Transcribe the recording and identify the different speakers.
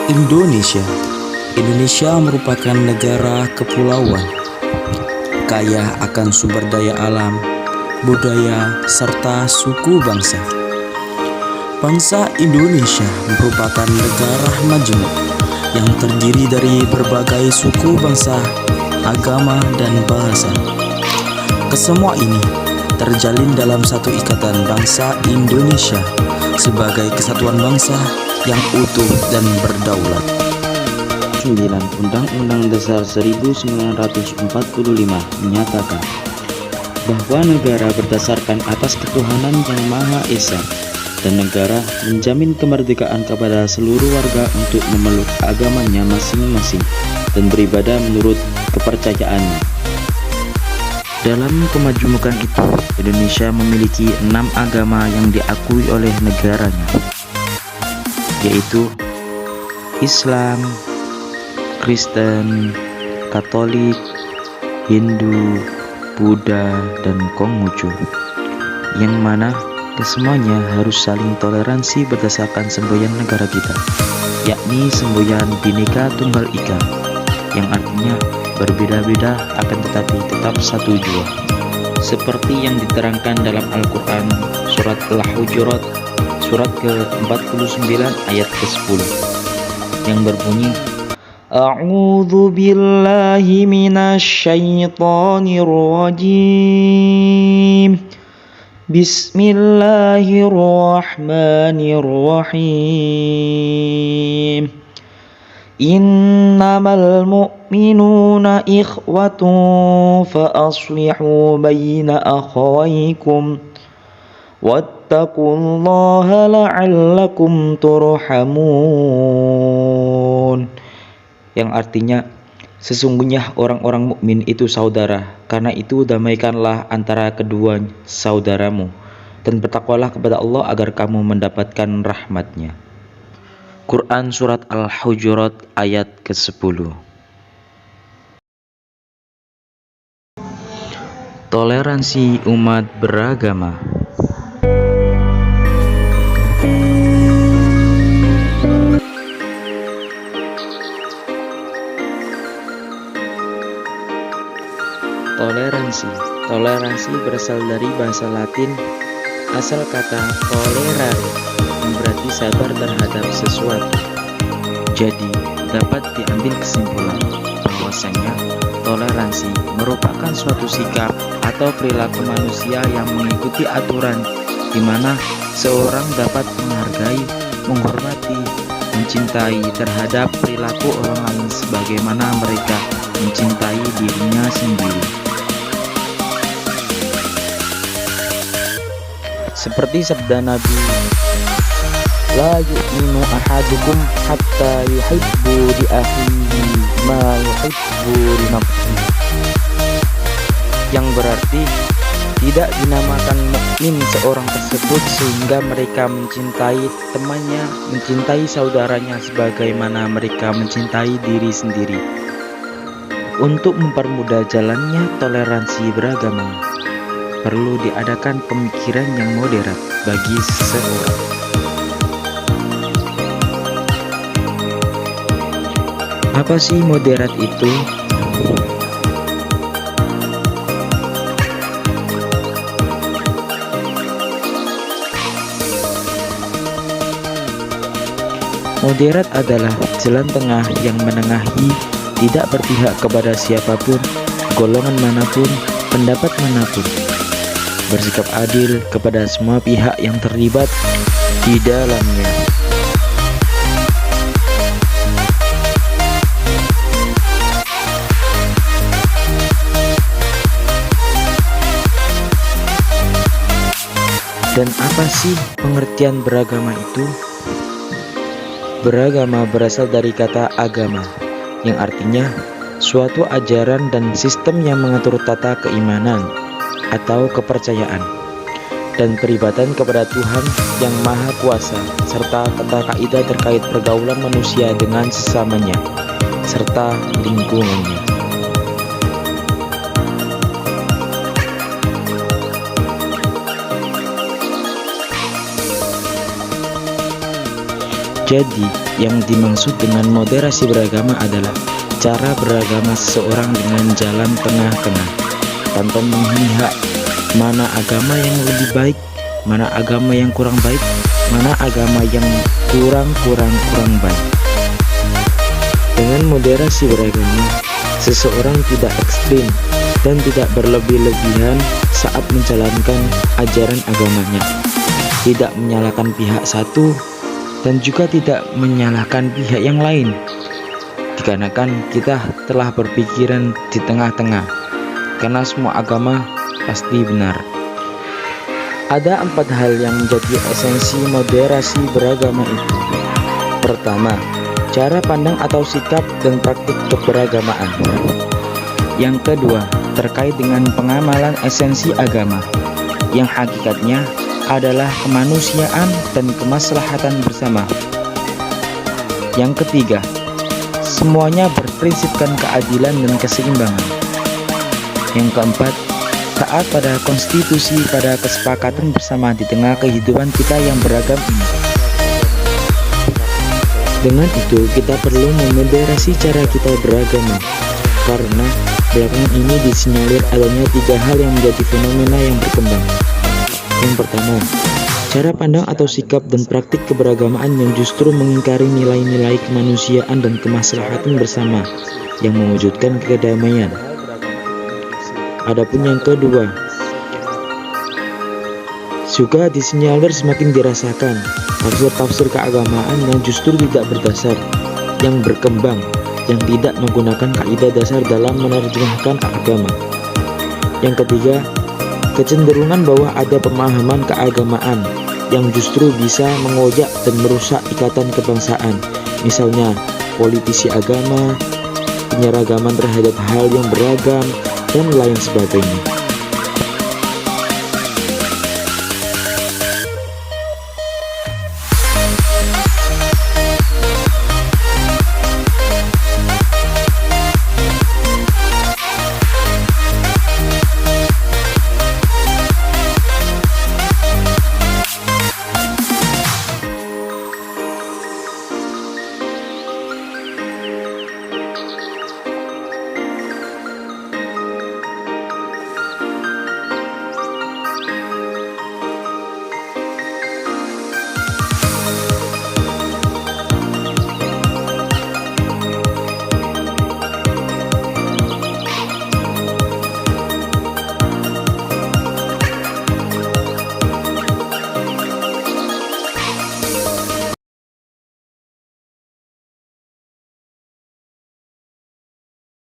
Speaker 1: Indonesia. Indonesia merupakan negara kepulauan, kaya akan sumber daya alam, budaya, serta suku bangsa. Bangsa Indonesia merupakan negara majemuk yang terdiri dari berbagai suku bangsa, agama, dan bahasa. Kesemua ini terjalin dalam satu ikatan bangsa Indonesia sebagai kesatuan bangsa yang utuh dan berdaulat. 9. Undang-Undang Dasar 1945 menyatakan bahwa negara berdasarkan atas ketuhanan yang Maha Esa dan negara menjamin kemerdekaan kepada seluruh warga untuk memeluk agamanya masing-masing dan beribadah menurut kepercayaannya. Dalam kemajemukan itu, Indonesia memiliki 6 agama yang diakui oleh negaranya, yaitu Islam, Kristen, Katolik, Hindu, Buddha, dan Konghucu, yang mana kesemuanya harus saling toleransi berdasarkan semboyan negara kita, yakni semboyan Bhinneka Tunggal Ika, yang artinya berbeda-beda akan tetapi tetap satu jua, seperti yang diterangkan dalam Al-Quran surat Al-Hujurat surat ke-49 ayat ke-10 yang berbunyi, A'udzu billahi minasy syaithanir rajim. Bismillahirrahmanirrahim. Innamal mu'minuna ikhwatun fa aslihu baina akhawaykum wattaqullaha la'allakum turhamun, yang artinya sesungguhnya orang-orang mukmin itu saudara, karena itu damaikanlah antara kedua saudaramu dan bertakwalah kepada Allah agar kamu mendapatkan rahmatnya. Quran Surat Al-Hujurat ayat ke-10. Toleransi umat beragama. Toleransi berasal dari bahasa Latin, asal kata tolerare yang berarti sabar terhadap sesuatu. Jadi dapat diambil kesimpulan bahwasanya toleransi merupakan suatu sikap atau perilaku manusia yang mengikuti aturan, di mana seorang dapat menghargai, menghormati, mencintai terhadap perilaku orang lain sebagaimana mereka mencintai dirinya sendiri. Seperti sabda Nabi, la yu'minu ahadukum hatta yuhibbu li akhihi ma yuhibbu li nafsihi, yang berarti tidak dinamakan mukmin seorang tersebut sehingga mereka mencintai temannya, mencintai saudaranya sebagaimana mereka mencintai diri sendiri. Untuk mempermudah jalannya toleransi beragama, perlu diadakan pemikiran yang moderat bagi seseorang. Apa sih moderat itu? Moderat adalah jalan tengah yang menengahi, tidak berpihak kepada siapapun, golongan manapun, pendapat manapun, bersikap adil kepada semua pihak yang terlibat di dalamnya. Dan apa sih pengertian beragama itu? Beragama berasal dari kata agama, yang artinya suatu ajaran dan sistem yang mengatur tata keimanan atau kepercayaan dan peribadatan kepada Tuhan yang Maha Kuasa, serta tata kaidah terkait pergaulan manusia dengan sesamanya serta lingkungannya. Jadi, yang dimaksud dengan moderasi beragama adalah cara beragama seseorang dengan jalan tengah-tengah, tanpa memihak mana agama yang lebih baik, mana agama yang kurang baik, mana agama yang kurang baik. Dengan moderasi beragama, seseorang tidak ekstrim dan tidak berlebih-lebihan saat menjalankan ajaran agamanya, tidak menyalahkan pihak satu dan juga tidak menyalahkan pihak yang lain, dikarenakan kita telah berpikiran di tengah-tengah, karena semua agama pasti benar. Ada 4 hal yang menjadi esensi moderasi beragama itu. Pertama, cara pandang atau sikap dan praktik keberagamaan. Yang kedua, terkait dengan pengamalan esensi agama, yang hakikatnya adalah kemanusiaan dan kemaslahatan bersama. Yang ketiga, semuanya berprinsipkan keadilan dan keseimbangan. Yang keempat, taat pada konstitusi, pada kesepakatan bersama di tengah kehidupan kita yang beragam ini. Dengan itu, kita perlu memoderasi cara kita beragama, karena belakangan ini disinyalir adanya 3 hal yang menjadi fenomena yang berkembang. Yang pertama, cara pandang atau sikap dan praktik keberagamaan yang justru mengingkari nilai-nilai kemanusiaan dan kemaslahatan bersama yang mewujudkan kedamaian. Adapun yang kedua, juga disinyalir semakin dirasakan tafsir-tafsir keagamaan yang justru tidak berdasar, yang berkembang, yang tidak menggunakan kaidah dasar dalam menerjemahkan agama. Yang ketiga, kecenderungan bahwa ada pemahaman keagamaan yang justru bisa mengojak dan merusak ikatan kebangsaan, misalnya politisi agama, penyeragaman terhadap hal yang beragam, dan lain sebagainya.